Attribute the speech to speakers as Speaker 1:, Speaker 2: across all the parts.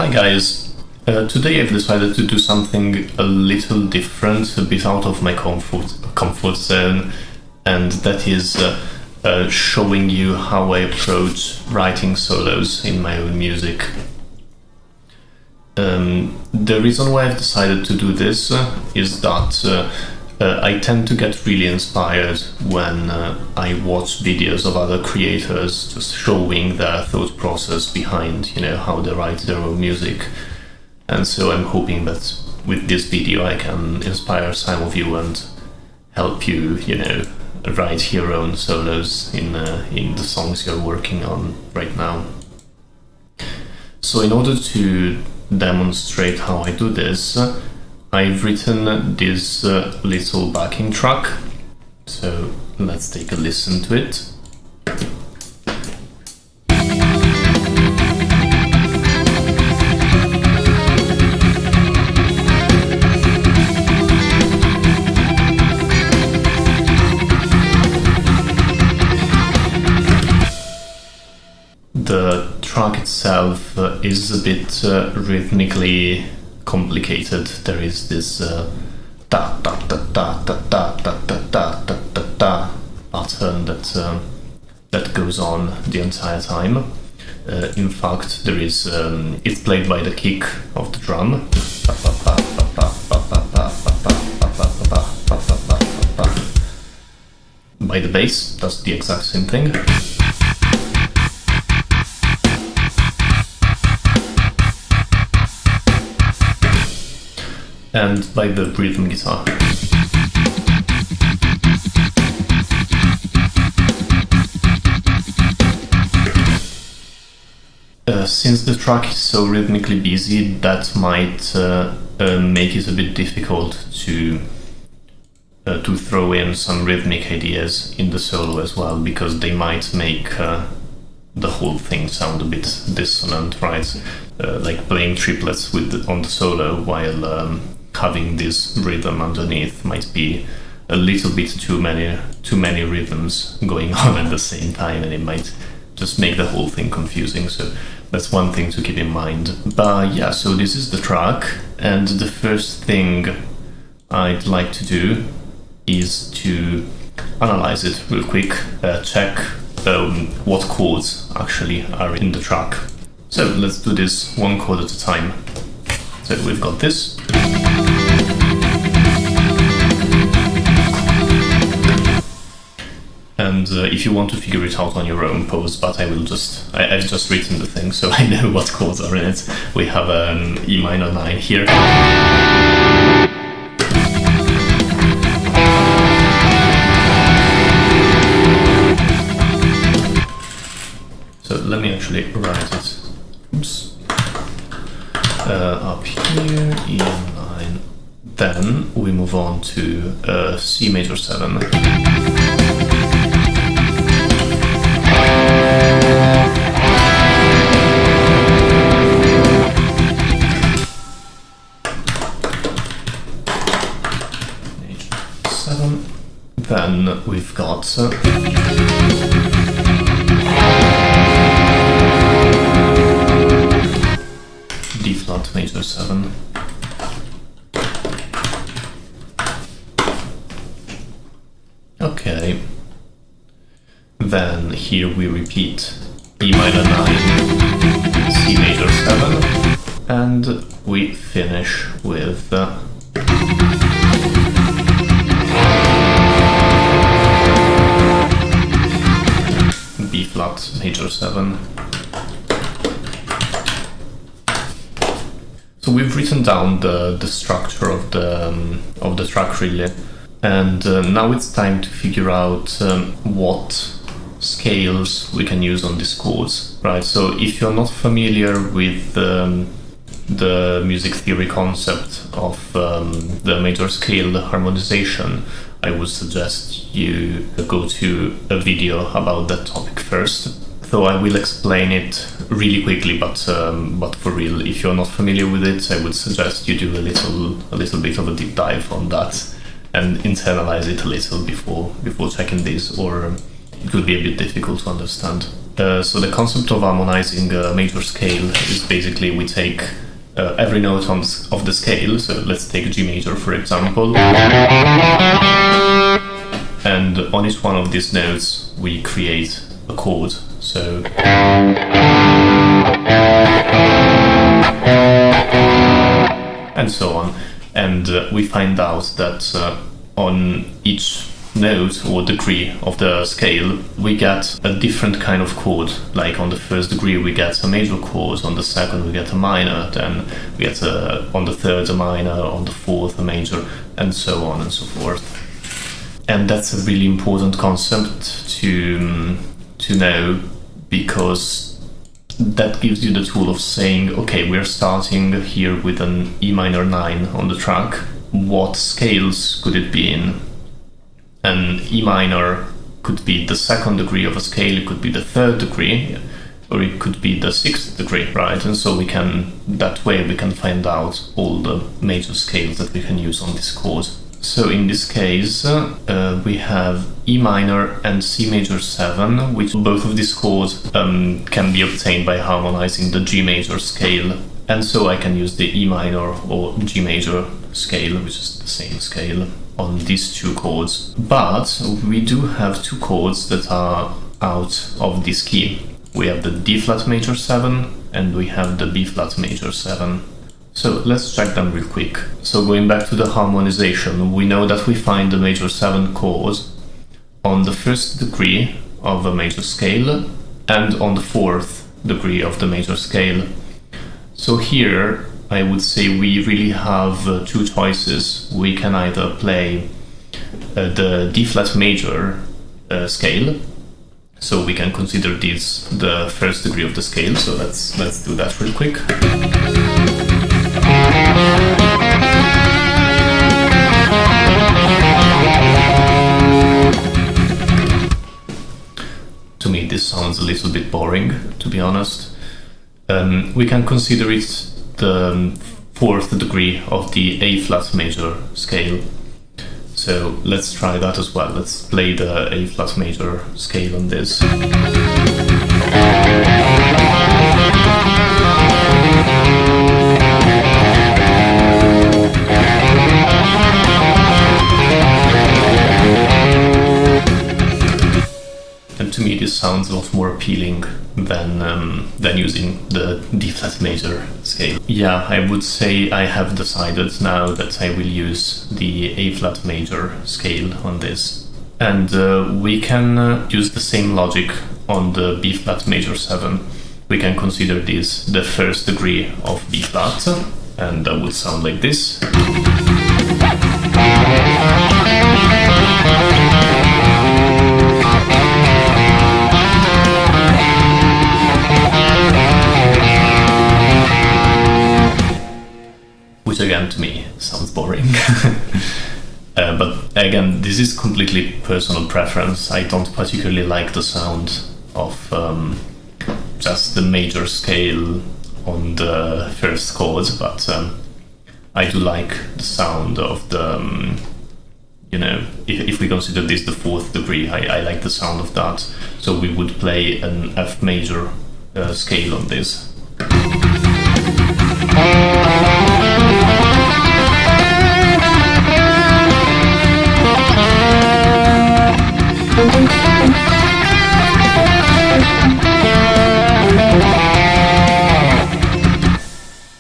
Speaker 1: Hi guys, today I've decided to do something a little different, a bit out of my comfort zone, and that is showing you how I approach writing solos in my own music. The reason why I've decided to do this is that I tend to get really inspired when I watch videos of other creators just showing their thought process behind, how they write their own music. And so I'm hoping that with this video I can inspire some of you and help you, write your own solos in the songs you're working on right now. So in order to demonstrate how I do this, I've written this little backing track, so let's take a listen to it. The track itself is a bit rhythmically complicated. There is this da da da da da da da da da da da da pattern that goes on the entire time. In fact, there is it's played by the kick of the drum. By the bass, does the exact same thing. And by the rhythm guitar. Since the track is so rhythmically busy, that might make it a bit difficult to throw in some rhythmic ideas in the solo as well, because they might make the whole thing sound a bit dissonant, right? Like playing triplets on the solo while having this rhythm underneath might be a little bit too many rhythms going on at the same time, and it might just make the whole thing confusing. So that's one thing to keep in mind. But yeah, so this is the track, and the first thing I'd like to do is to analyze it real quick, check what chords actually are in the track. So let's do this one chord at a time. So we've got this. And if you want to figure it out on your own, pause, but I've just written the thing, so I know what chords are in it. We have an E minor 9 here. So let me actually write it. Oops. Up here, E9. Then we move on to C major 7. Then we've got D flat major 7. Okay. Then here we repeat E minor 9, C major 7, and we finish with B flat major 7. So we've written down the structure of the track really, and now it's time to figure out what scales we can use on these chords, right? So if you're not familiar with the music theory concept of the major scale harmonization, I would suggest you go to a video about that topic first. So I will explain it really quickly, but for real, if you're not familiar with it, I would suggest you do a little bit of a deep dive on that and internalize it a little before checking this, or it could be a bit difficult to understand. So the concept of harmonizing a major scale is basically we take every note of the scale, so let's take G major for example, and on each one of these notes we create a chord. So and so on, and we find out that on each note or degree of the scale we get a different kind of chord. Like on the first degree we get a major chord, on the second we get a minor, then we get on the third a minor, on the fourth a major, and so on and so forth. And that's a really important concept to know, because that gives you the tool of saying, okay, we're starting here with an E minor 9 on the track. What scales could it be in? And E minor could be the second degree of a scale, it could be the third degree, or it could be the sixth degree, right? And so that way we can find out all the major scales that we can use on this chord. So in this case, we have E minor and C major 7, which both of these chords can be obtained by harmonizing the G major scale. And so I can use the E minor or G major scale, which is the same scale, on these two chords. But we do have two chords that are out of this key. We have the D flat major 7 and we have the B flat major 7. So let's check them real quick. So going back to the harmonization, we know that we find the major 7 chord on the first degree of a major scale and on the fourth degree of the major scale. So here I would say we really have two choices. We can either play the D flat major scale, so we can consider this the first degree of the scale. So let's do that real quick. To me this sounds a little bit boring, to be honest. We can consider it the fourth degree of the A flat major scale. So let's try that as well. Let's play the A flat major scale on this. And to me this sounds a lot more appealing than using the D flat major scale. Yeah, I would say I have decided now that I will use the A flat major scale on this. And we can use the same logic on the B flat major 7. We can consider this the first degree of B flat, and that would sound like this. Which again to me sounds boring. But again, this is completely personal preference. I don't particularly like the sound of just the major scale on the first chord, but I do like the sound of the, if we consider this the fourth degree, I like the sound of that. So we would play an F major scale on this.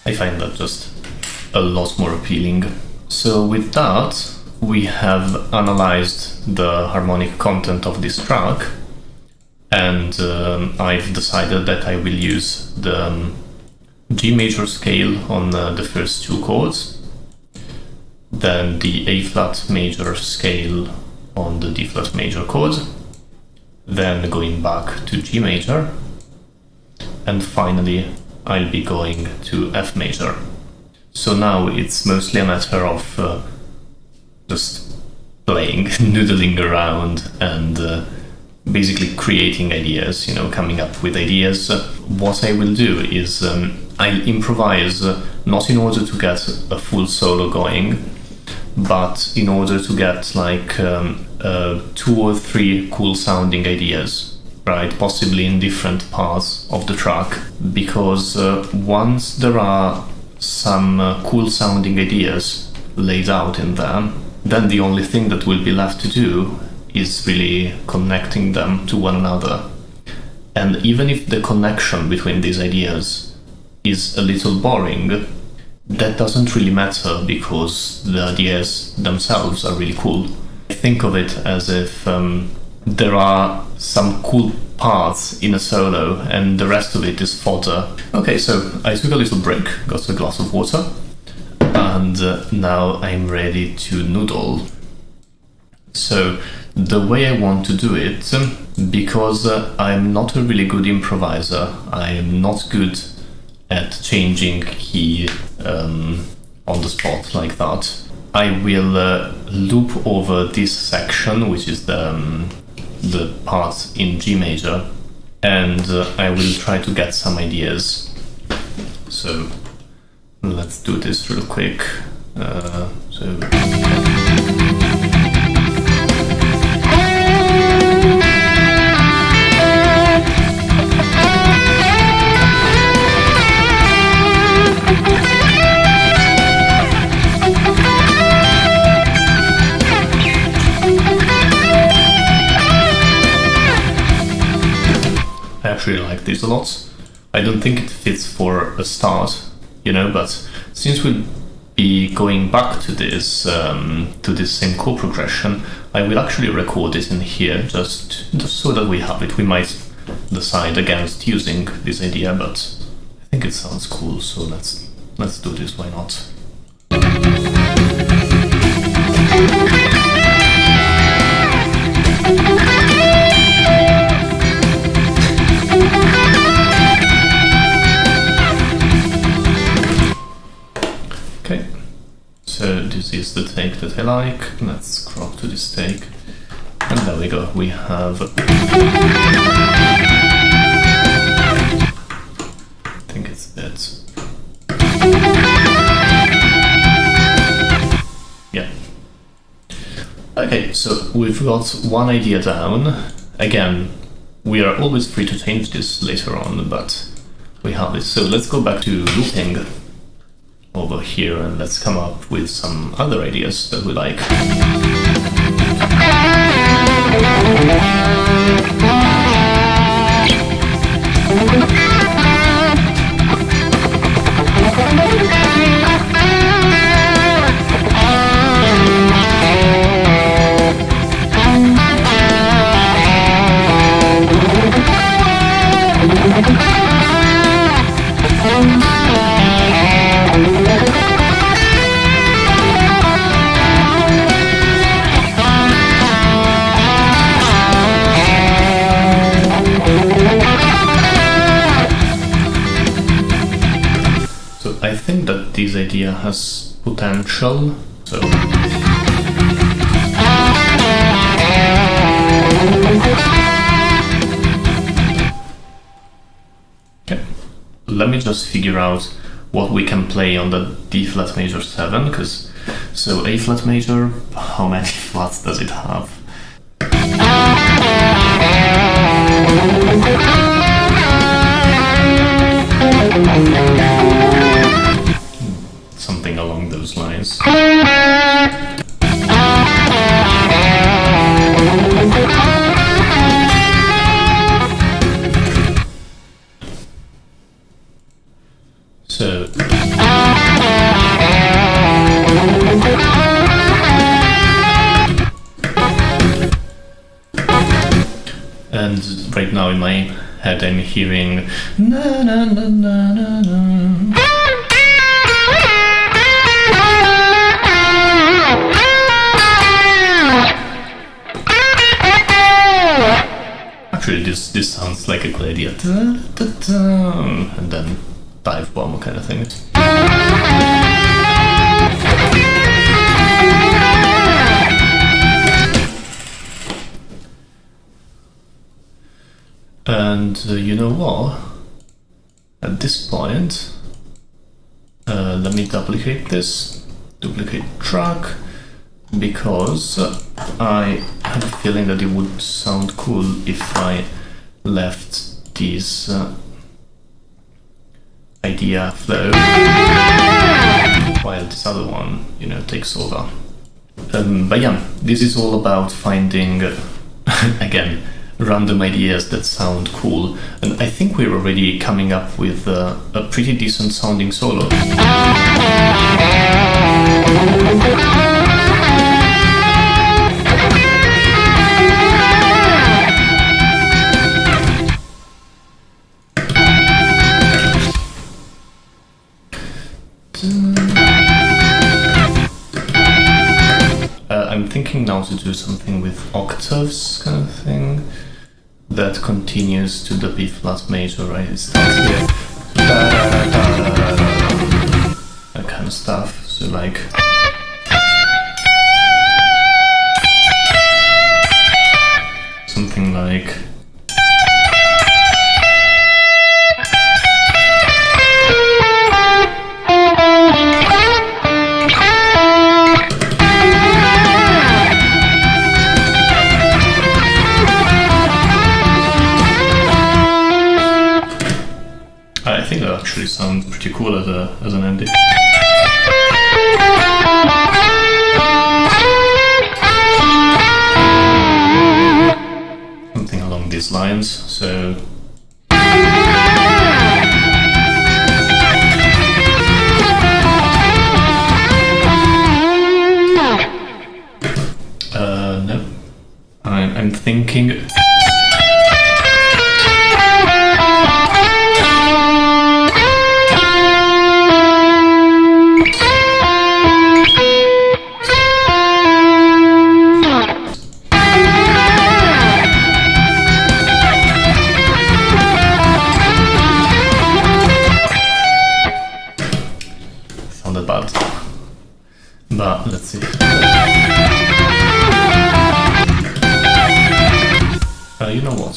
Speaker 1: I find that just a lot more appealing. So with that, we have analyzed the harmonic content of this track, and I've decided that I will use the G major scale on the first two chords, then the A flat major scale on the D flat major chord, then going back to G major, and finally I'll be going to F major. So now it's mostly a matter of just playing, noodling around, and basically creating ideas, coming up with ideas. What I will do is I'll improvise, not in order to get a full solo going, but in order to get like 2 or 3 cool sounding ideas, right? Possibly in different parts of the track, because once there are some cool sounding ideas laid out in there, then the only thing that will be left to do is really connecting them to one another. And even if the connection between these ideas is a little boring, that doesn't really matter because the ideas themselves are really cool. I think of it as if there are some cool parts in a solo and the rest of it is fodder. Okay, so I took a little break, got a glass of water, and now I'm ready to noodle. So the way I want to do it, because I'm not a really good improviser, I am not good at changing key on the spot like that, I will loop over this section, which is the part in G major, and I will try to get some ideas. So let's do this real quick. I actually like this a lot. I don't think it fits for a start, but since we'll be going back to this same chord progression, I will actually record it in here just so that we have it. We might decide against using this idea, but I think it sounds cool, so let's do this, why not? Okay, so this is the take that I like. Let's crop to this take, and there we go. We have, I think it's it. Yeah. Okay, so we've got one idea down. Again, we are always free to change this later on, but we have it. So let's go back to looping over here and let's come up with some other ideas that we like. I think that this idea has potential, so okay, let me just figure out what we can play on the D flat major 7, because so A flat major, how many flats does it have? Something along those lines. So and right now in my head I'm hearing na na na na na na. Actually, this sounds like a good idea. And then dive bomb kind of thing. And you know what? At this point, let me duplicate this, duplicate track, because I have a feeling that it would sound cool if I left this idea flow, while this other one, takes over. But yeah, this is all about finding, again, random ideas that sound cool, and I think we're already coming up with a pretty decent sounding solo. I'm thinking now to do something with octaves, kind of thing, that continues to the B flat major, right? It starts here, that kind of stuff. So like, something like. I think that actually sounds pretty cool as an ending. Something along these lines, so... no. I'm thinking... Sounded bad, but let's see. You know what?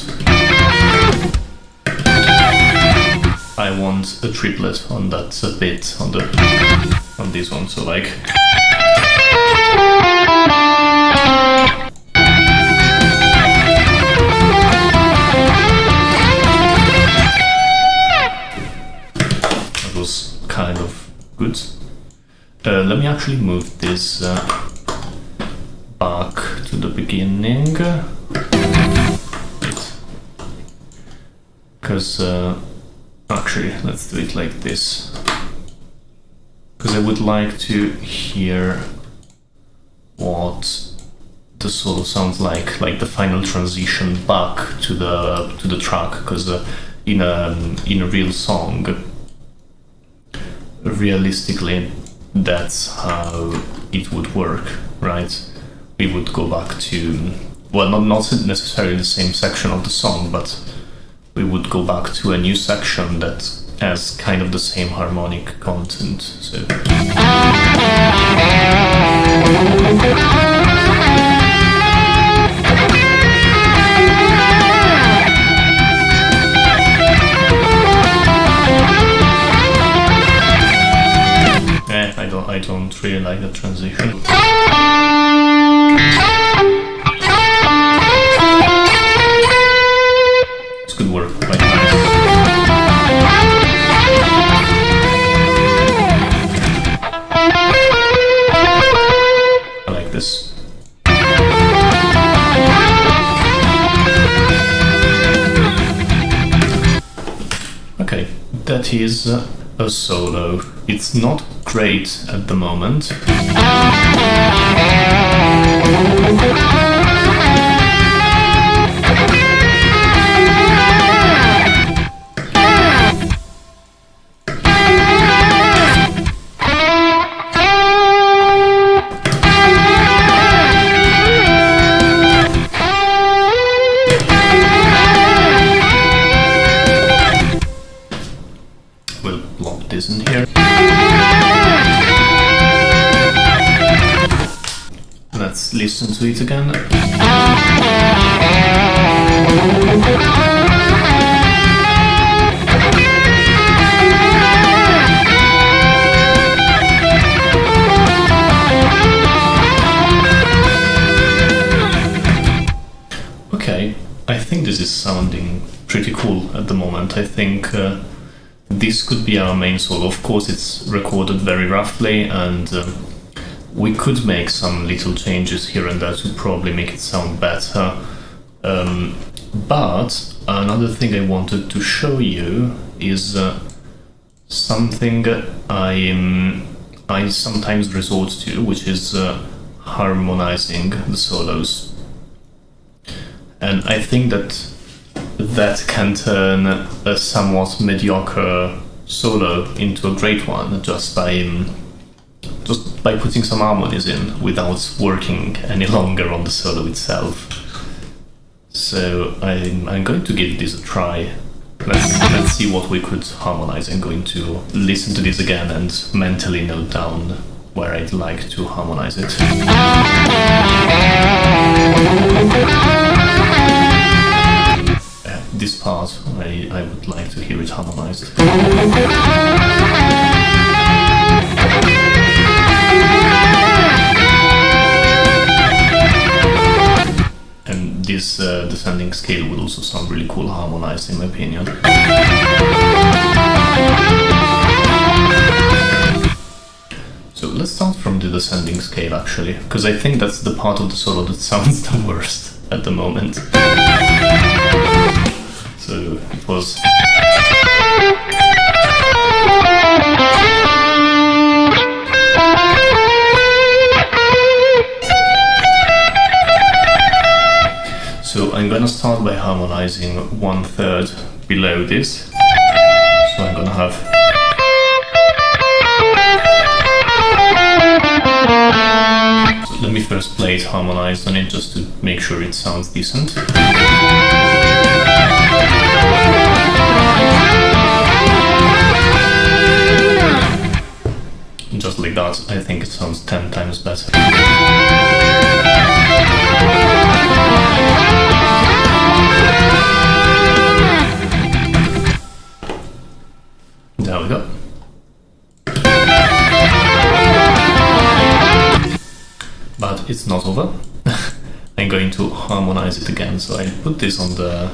Speaker 1: I want a triplet on that bit on this one, so like. That was kind of good. Let me actually move this back to the beginning, because actually let's do it like this, because I would like to hear what the solo sounds like the final transition back to the track, because in a real song, realistically, that's how it would work, right? We would go back to, well, not necessarily the same section of the song, but we would go back to a new section that has kind of the same harmonic content. So I don't really like the transition. This could work quite nice. I like this. Okay, that is a solo. It's not great at the moment. We'll plop this in here. Let's listen to it again. Okay, I think this is sounding pretty cool at the moment. I think this could be our main solo. Of course, it's recorded very roughly, and we could make some little changes here and there to probably make it sound better. But another thing I wanted to show you is something I sometimes resort to, which is harmonizing the solos. And I think that can turn a somewhat mediocre solo into a great one just by putting some harmonies in without working any longer on the solo itself. So I'm going to give this a try. Let's see what we could harmonize. I'm going to listen to this again and mentally note down where I'd like to harmonize it. This part, I would like to hear it harmonized. And this descending scale would also sound really cool harmonized, in my opinion. So let's start from the descending scale, actually, because I think that's the part of the solo that sounds the worst at the moment. So it was... So I'm gonna start by harmonizing 1/3 below this. So I'm gonna have... So let me first play it harmonized on it just to make sure it sounds decent. Just like that, I think it sounds 10 times better. There we go. But it's not over. I'm going to harmonize it again, so I put this on the,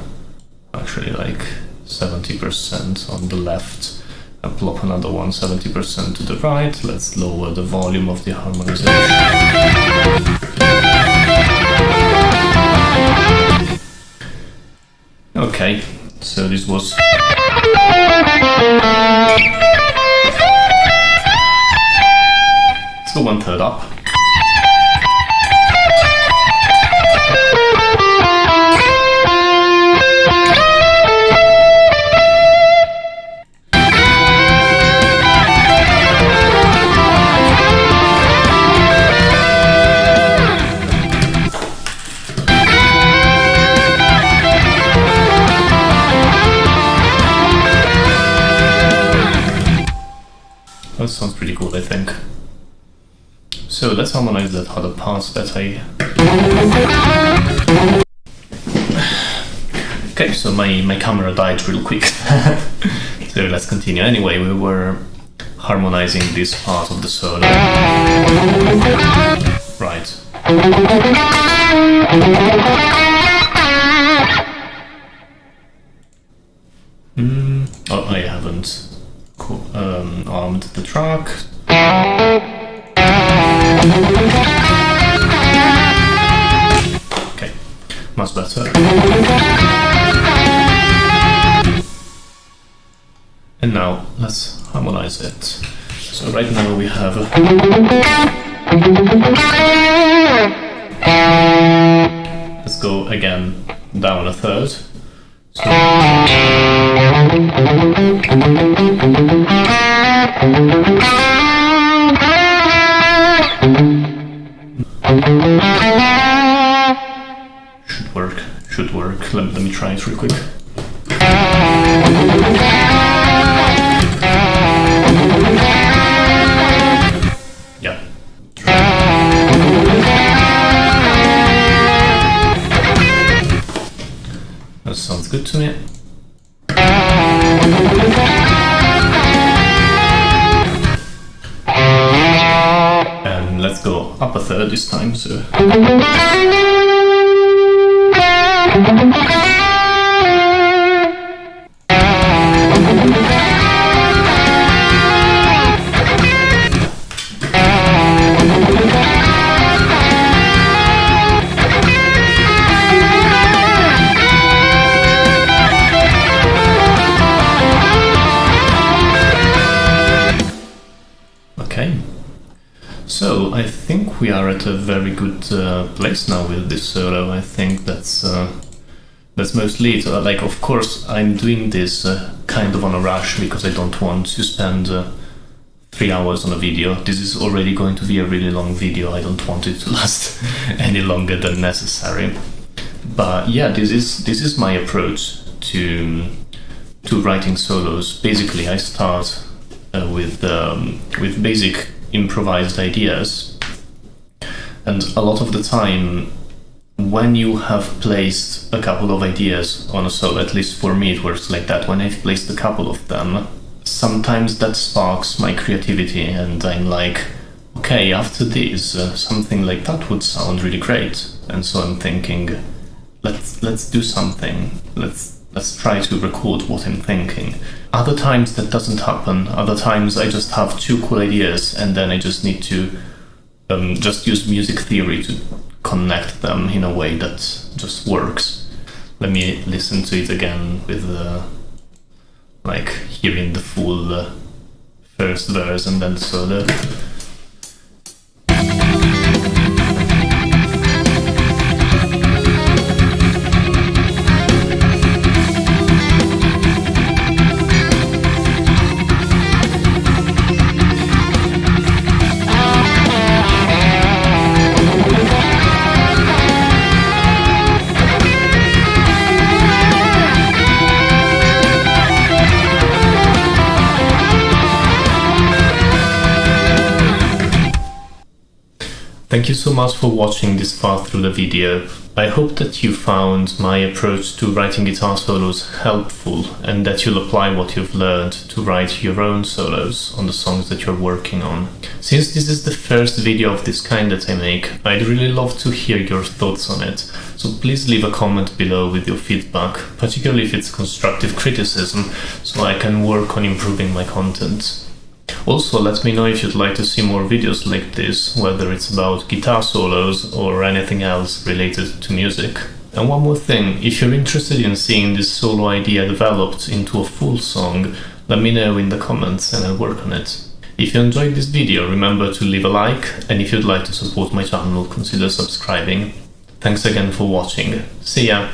Speaker 1: actually like 70% on the left. I plop another one 70% to the right. Let's lower the volume of the harmonization. Okay, so this was... Let's go 1/3 up. That sounds pretty cool, I think. So let's harmonize that other part that I... Okay, so my camera died real quick. So let's continue. Anyway, we were harmonizing this part of the solo. Right. Oh, I haven't armed the track. Okay, much better. And now let's harmonize it. So right now we have let's go again down 1/3. So should work. Let me try it real quick. Yeah. That sounds good to me. And let's go up 1/3 this time, so... Okay. So I think we are at a very good place now with this solo. I think that's mostly it. Like, of course, I'm doing this kind of on a rush because I don't want to spend 3 hours on a video. This is already going to be a really long video. I don't want it to last any longer than necessary. But yeah, this is my approach to writing solos. Basically, I start with basic improvised ideas, and a lot of the time when you have placed a couple of ideas on a solo, at least for me it works like that, when I've placed a couple of them, sometimes that sparks my creativity and I'm like, okay, after this something like that would sound really great, and so I'm thinking, let's do something, let's try to record what I'm thinking. Other times that doesn't happen. Other times I just have 2 cool ideas and then I just need to just use music theory to connect them in a way that just works. Let me listen to it again with like hearing the full first verse and then the solo. Thank you so much for watching this far through the video. I hope that you found my approach to writing guitar solos helpful and that you'll apply what you've learned to write your own solos on the songs that you're working on. Since this is the first video of this kind that I make, I'd really love to hear your thoughts on it, so please leave a comment below with your feedback, particularly if it's constructive criticism, so I can work on improving my content. Also, let me know if you'd like to see more videos like this, whether it's about guitar solos or anything else related to music. And one more thing, if you're interested in seeing this solo idea developed into a full song, let me know in the comments and I'll work on it. If you enjoyed this video, remember to leave a like, and if you'd like to support my channel, consider subscribing. Thanks again for watching. See ya!